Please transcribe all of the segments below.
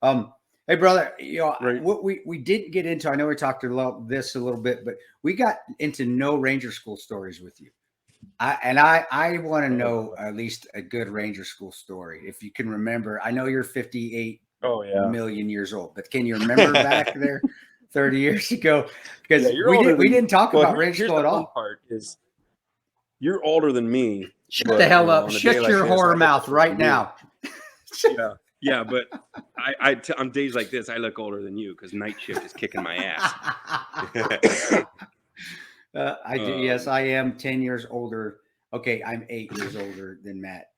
Hey, brother, Right. what we didn't get into, I know we talked about this a little bit, but we got into no Ranger School stories with you. I want to know at least a good Ranger School story. If you can remember, I know you're 58 Oh yeah. million years old, but can you remember back there 30 years ago? Yeah, Because you're older we than didn't talk well. about Ranger Here's School the at fun all. part is you're older than me. Shut the hell up. On a day Shut like your this, horror I look mouth older right than you. now. Yeah, yeah, but on days like this, I look older than you because night shift is kicking my ass. I do. Yes, I am 10 years older. Okay, I'm 8 years older than Matt,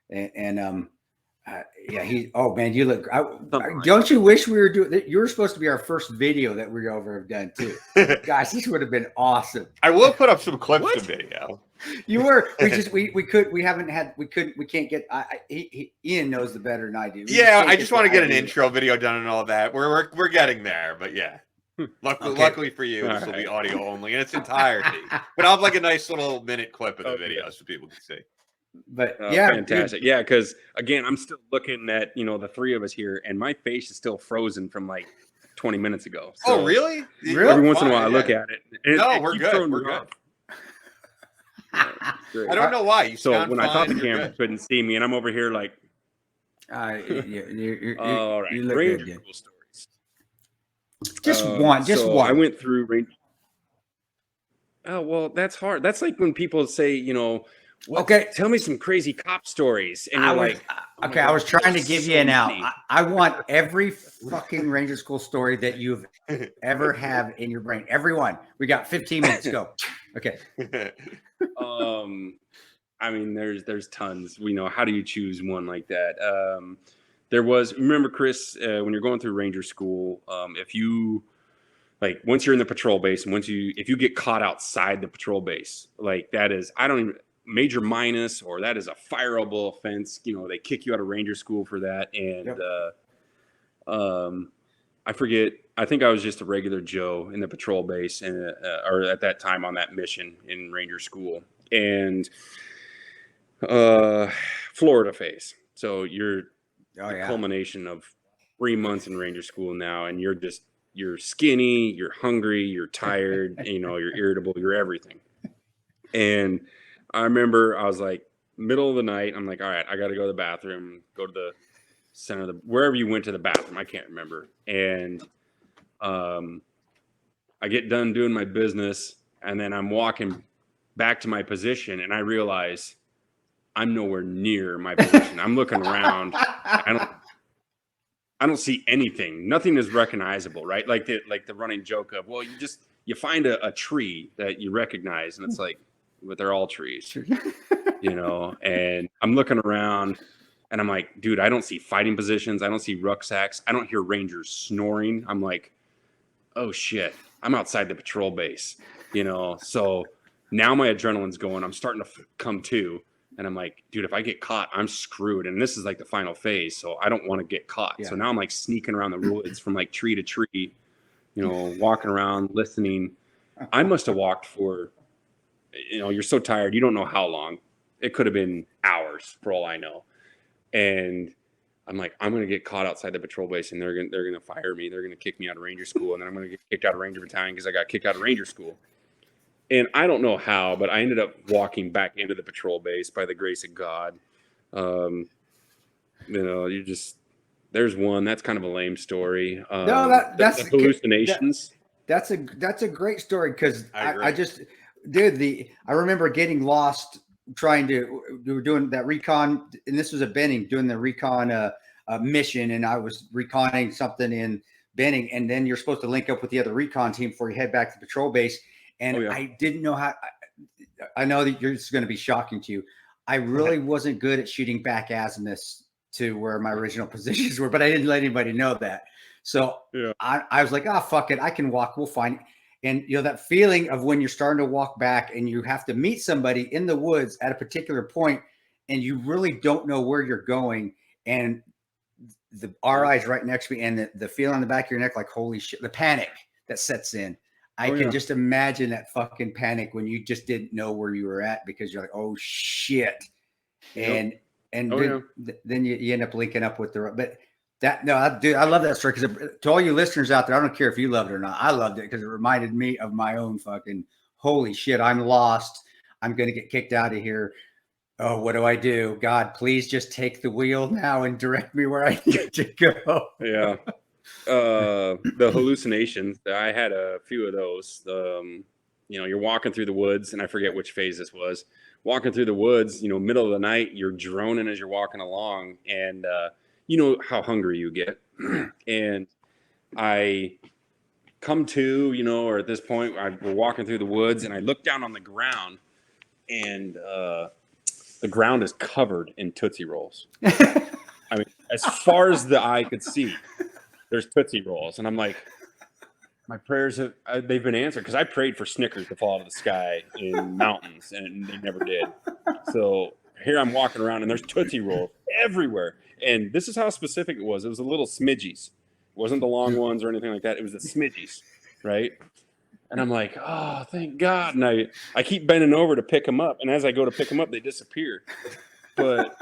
and yeah, he. Oh man, you look. Don't you wish we were doing? You were supposed to be our first video that we ever have done too. Guys, this would have been awesome. I will put up some clips of video. You were. We haven't had. We can't get. Ian knows the better than I do. Yeah, I just want to get an intro video done and all that. We're getting there, but yeah. Luckily for you, this will be audio only in its entirety. But I'll have like a nice little minute clip of the video so people can see. But yeah, fantastic. Yeah, because again, I'm still looking at the three of us here, and my face is still frozen from like 20 minutes ago. So oh, really? Every once in a while, I look at it. And no, we're good. We're good. I don't know why. So when I thought the camera couldn't see me, and I'm over here like, all right, you look Ranger good. School stories. Just one. I went through Ranger. Oh well, that's hard. That's like when people say, okay, tell me some crazy cop stories, and you're like, oh okay, I was trying to give you an out. I want every fucking Ranger School story that you've ever have in your brain. Everyone. We got 15 minutes. Go. Okay. I mean, there's tons. How do you choose one like that? Remember, Chris, when you're going through Ranger School, if you once you're in the patrol base, and if you get caught outside the patrol base, like that is, major minus, or that is a fireable offense. They kick you out of Ranger School for that. And I forget. I think I was just a regular Joe in the patrol base, and or at that time on that mission in Ranger School, and Florida phase. So you're the culmination of 3 months in Ranger School now, and you're skinny, you're hungry, you're tired, you're irritable, you're everything. And I remember I was like, middle of the night, I'm like, all right, I got to go to the bathroom, go to the center of wherever you went to the bathroom. I can't remember. And I get done doing my business, and then I'm walking back to my position, and I realize I'm nowhere near my position. I'm looking around. I don't see anything. Nothing is recognizable, right? Like the running joke of, well, you find a tree that you recognize, and it's like, but they're all trees, and I'm looking around, and I'm like, dude, I don't see fighting positions. I don't see rucksacks. I don't hear Rangers snoring. I'm like, oh shit, I'm outside the patrol base, so now my adrenaline's going. I'm starting to come to. And I'm like, dude, if I get caught, I'm screwed. And this is like the final phase, so I don't want to get caught. Yeah. So now I'm like sneaking around the woods from like tree to tree, walking around, listening. I must have walked for, you're so tired, you don't know how long. It could have been hours for all I know. And I'm like, I'm gonna get caught outside the patrol base, and they're gonna fire me. They're gonna kick me out of Ranger School, and then I'm gonna get kicked out of Ranger Battalion because I got kicked out of Ranger School. And I don't know how, but I ended up walking back into the patrol base by the grace of God. There's one that's kind of a lame story. No, that's the hallucinations. That's a great story, because I just did I remember getting lost we were doing that recon, and this was a Benning, doing the recon mission, and I was reconning something in Benning, and then you're supposed to link up with the other recon team before you head back to the patrol base. And I didn't know how. I know that this is going to be shocking to you. I really wasn't good at shooting back azimuths to where my original positions were, but I didn't let anybody know that. So I was like, fuck it, I can walk. We'll find. And that feeling of when you're starting to walk back, and you have to meet somebody in the woods at a particular point, and you really don't know where you're going, and the RI is right next to me, and the feeling on the back of your neck, like holy shit, the panic that sets in. I can just imagine that fucking panic when you just didn't know where you were at, because you're like, oh shit. And then you end up linking up with but Dude, I love that story because to all you listeners out there, I don't care if you loved it or not. I loved it because it reminded me of my own fucking holy shit. I'm lost. I'm going to get kicked out of here. Oh, what do I do? God, please just take the wheel now and direct me where I need to go. Yeah. The hallucinations, I had a few of those. You're walking through the woods, and I forget which phase this was. Walking through the woods, middle of the night, you're droning as you're walking along, and you know how hungry you get. And I come to, or at this point, we're walking through the woods, and I look down on the ground, and the ground is covered in Tootsie Rolls. I mean, as far as the eye could see, there's Tootsie Rolls. And I'm like, my prayers they've been answered, because I prayed for Snickers to fall out of the sky in mountains, and they never did. So here I'm walking around, and there's Tootsie Rolls everywhere. And this is how specific it was. It was a little smidgies. It wasn't the long ones or anything like that. It was the smidgies, right? And I'm like, oh, thank God. And I keep bending over to pick them up. And as I go to pick them up, they disappear. But,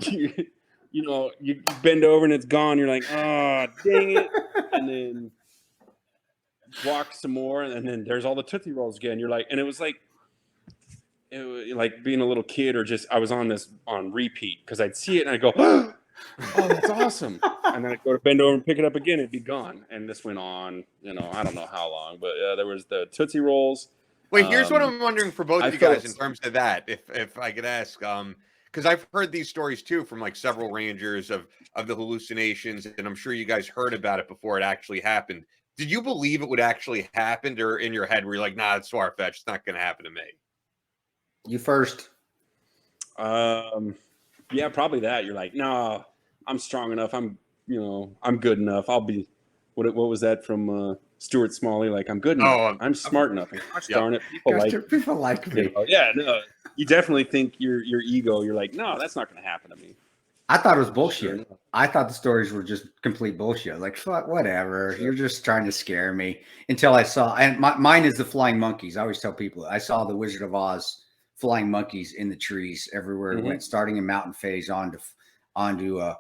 you bend over and it's gone. You're like, oh, dang it. And then walk some more. And then there's all the Tootsie Rolls again. You're like, and it was like being a little kid, or just I was on repeat, because I'd see it and I'd go, oh, that's awesome. And then I'd go to bend over and pick it up again. It'd be gone. And this went on, I don't know how long, but there was the Tootsie Rolls. Wait, here's what I'm wondering for both of you guys in terms of that, if I could ask, because I've heard these stories too from like several rangers of the hallucinations, and I'm sure you guys heard about it before it actually happened. Did you believe it would actually happen, or in your head were you like, nah, it's far-fetched, it's not going to happen to me? You first. Yeah, probably that. You're like, no, I'm strong enough. I'm good enough. I'll be. What was that from Stuart Smalley? Like, I'm good enough. I'm smart enough. Gosh darn it, people like me. Yeah, no, you definitely think your ego. You're like, no, that's not going to happen to me. I thought it was bullshit. Sure. I thought the stories were just complete bullshit. Like, fuck, whatever. Sure. You're just trying to scare me. Until I saw, and mine is the flying monkeys. I always tell people I saw the Wizard of Oz flying monkeys in the trees everywhere. It went, starting in mountain phase onto Florida.